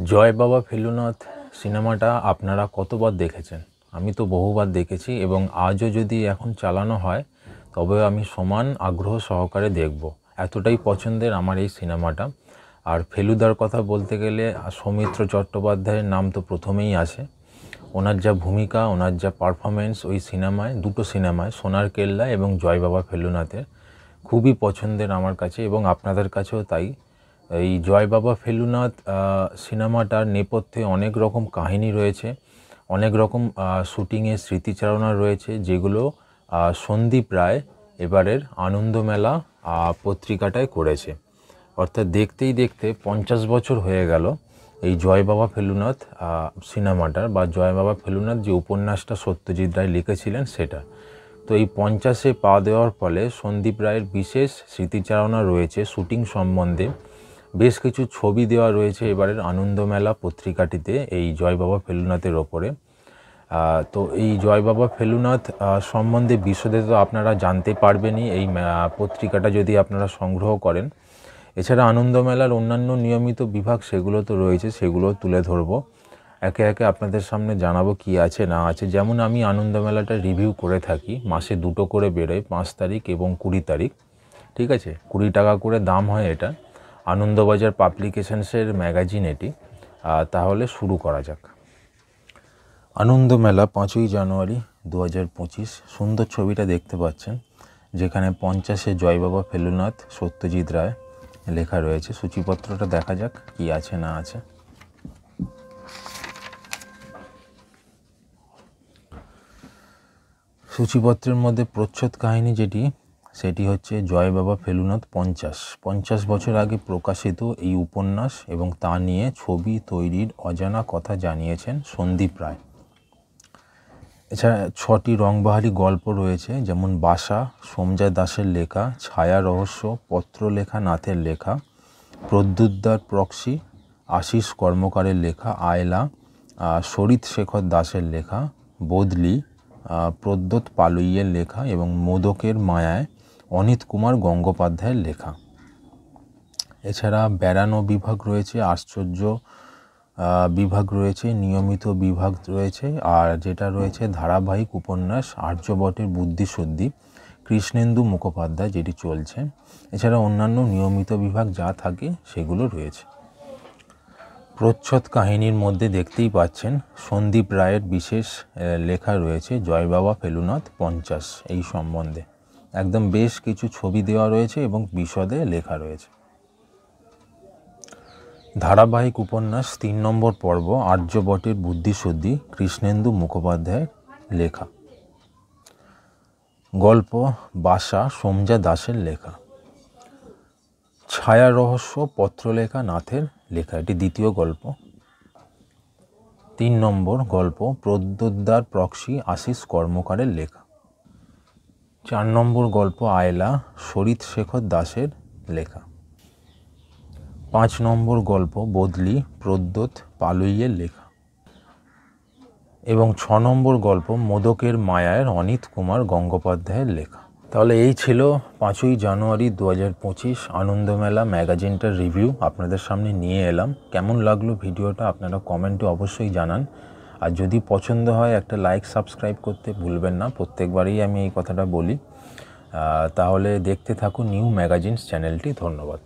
জয় বাবা ফেলুনাথ সিনেমাটা আপনারা কতবার দেখেছেন? আমি তো বহুবার দেখেছি এবং আজও যদি এখন চালানো হয় তবে আমি সমান আগ্রহ সহকারে দেখব। এতটাই পছন্দের আমার এই সিনেমাটা। আর ফেলুদার কথা বলতে গেলে সৌমিত্র চট্টোপাধ্যায়ের নাম তো প্রথমেই আসে। ওনার যা ভূমিকা, ওনার যা পারফরমেন্স ওই সিনেমায়, দুটো সিনেমায়, সোনার কেল্লা এবং জয় বাবা ফেলুনাথের খুবই পছন্দের আমার কাছে এবং আপনাদের কাছেও তাই। এই জয় বাবা ফেলুনাথ সিনেমাটার নেপথ্যে অনেক রকম কাহিনী রয়েছে, অনেক রকম শুটিংয়ের স্মৃতিচারণা রয়েছে, যেগুলো সন্দীপ রায় এবারের আনন্দমেলা পত্রিকাটায় করেছে। অর্থাৎ দেখতেই দেখতে 50 বছর হয়ে গেল এই জয় বাবা ফেলুনাথ সিনেমাটার, বা জয় বাবা ফেলুনাথ যে উপন্যাসটা সত্যজিৎ রায় লিখেছিলেন সেটা। তো এই 50-এ পা দেওয়ার ফলে সন্দীপ রায়ের বিশেষ স্মৃতিচারণা রয়েছে শুটিং সম্বন্ধে। বেশ কিছু ছবি দেওয়া রয়েছে এবারের আনন্দমেলা পত্রিকাটিতে এই জয় বাবা ফেলুনাথের ওপরে। তো এই জয় বাবা ফেলুনাথ সম্বন্ধে বিশদে তো আপনারা জানতে পারবেনই এই পত্রিকাটা যদি আপনারা সংগ্রহ করেন। এছাড়া আনন্দমেলার অন্যান্য নিয়মিত বিভাগ সেগুলো তো রয়েছে, সেগুলো তুলে ধরবো, একে একে আপনাদের সামনে জানাবো কি আছে না আছে। যেমন আমি আনন্দমেলাটা রিভিউ করে থাকি, মাসে 2টো করে বেরোয়, 5 তারিখ এবং 20 তারিখ। ঠিক আছে, 20 টাকা করে দাম হয় এটা। আনন্দবাজার পাবলিকেশনসের ম্যাগাজিন এটি। তাহলে শুরু করা যাক। আনন্দমেলা 5ই জানুয়ারি 2025। সুন্দর ছবিটা দেখতে পাচ্ছেন, যেখানে 50-এ জয় বাবা ফেলুনাথ সত্যজিৎ রায় লেখা রয়েছে। সূচিপত্রটা দেখা যাক কি আছে না আছে। সূচিপত্রের মধ্যে প্রচ্ছদ কাহিনী যেটি, সেটি হচ্ছে জয় বাবা ফেলুনাথ 50 বছর আগে প্রকাশিত এই উপন্যাস এবং তা নিয়ে ছবি তৈরির অজানা কথা জানিয়েছেন সন্দীপ রায়। এছাড়া 6টি রংবাহারি গল্প রয়েছে, যেমন বাসা সোমজা দাসের লেখা, ছায়া রহস্য পত্রলেখা নাথের লেখা, প্রদ্যুৎদার প্রক্সি আশিস কর্মকারের লেখা, আয়লা সরিত শেখর দাসের লেখা, বদলি প্রদ্যোৎ পালুইয়ের লেখা এবং মোদকের মায়ায় অনিত কুমার গঙ্গোপাধ্যায়ের লেখা। এছাড়া বেড়ানো বিভাগ রয়েছে, আশ্চর্য বিভাগ রয়েছে, নিয়মিত বিভাগ রয়েছে, আর যেটা রয়েছে ধারাবাহিক উপন্যাস আর্যবটের বুদ্ধিশুদ্ধি কৃষ্ণেন্দু মুখোপাধ্যায়, যেটি চলছে। এছাড়া অন্যান্য নিয়মিত বিভাগ যা থাকে সেগুলো রয়েছে। প্রচ্ছদ কাহিনীর মধ্যে দেখতেই পাচ্ছেন সন্দীপ রায়ের বিশেষ লেখা রয়েছে জয় বাবা ফেলুনাথ 50 এই সম্বন্ধে। একদম বেশ কিছু ছবি দেওয়া রয়েছে এবং বিশদে লেখা রয়েছে। ধারাবাহিক উপন্যাস 3 নম্বর পর্ব আর্যবটের বুদ্ধিশুদ্ধি কৃষ্ণেন্দু মুখোপাধ্যায়ের লেখা। গল্প বাসা সোমজা দাসের লেখা। ছায়া রহস্য পত্রলেখা নাথের লেখা, এটি দ্বিতীয় গল্প। 3 নম্বর গল্প প্রদ্যোৎদার প্রক্সি আশিস কর্মকারের লেখা। 4 নম্বর গল্প আয়লা সরিত শেখর দাসের লেখা। 5 নম্বর গল্প বদলি প্রদ্যোৎ পালুইয়ের লেখা এবং 6 নম্বর গল্প মোদকের মায়ায় অনিত কুমার গঙ্গোপাধ্যায়ের লেখা। তাহলে এই ছিল 5ই জানুয়ারি 2025 আনন্দমেলা ম্যাগাজিনটার রিভিউ আপনাদের সামনে নিয়ে এলাম। কেমন লাগলো ভিডিওটা আপনারা কমেন্টে অবশ্যই জানান। আর যদি পছন্দ হয় একটা লাইক সাবস্ক্রাইব করতে ভুলবেন না, প্রত্যেকবারই আমি এই কথাটা বলি। তাহলে দেখতে থাকুন নিউ ম্যাগাজিনস চ্যানেলটি। ধন্যবাদ।